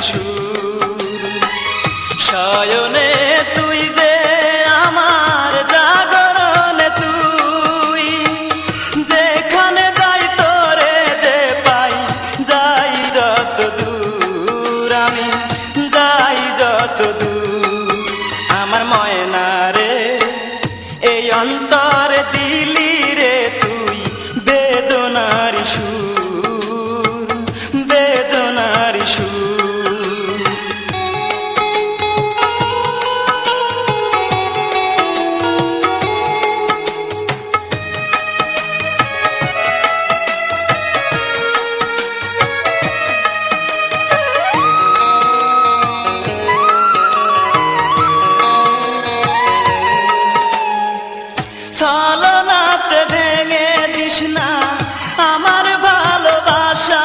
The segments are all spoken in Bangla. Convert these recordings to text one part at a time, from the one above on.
সুর। শয়নে তুই যে আমার, জাগরণে তুই, যেখানে যাই তোরে যে পাই, যাই যত দূর আমি, যাই যত দূর। আমার ময়না রে, এই অন্তরে দিলি রে তুই বেদনার সুর, বেদনার সুর। ছলনাতে ভেঙে দিস না আমার ভালোবাসা,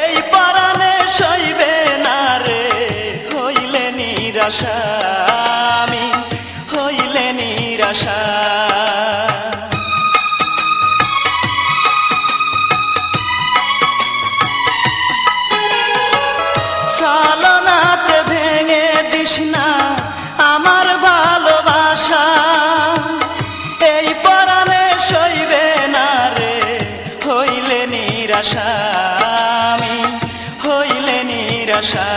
এই পরাণে সইবে না রে হইলে নিরাশা, আমি হইলে নিরাশা। ছলনাতে ভেঙে দিস না আমার ভালোবাসা, এই পরাণে সইবে না রে হইলে নিরাশা, আমি হইলে নিরাশা।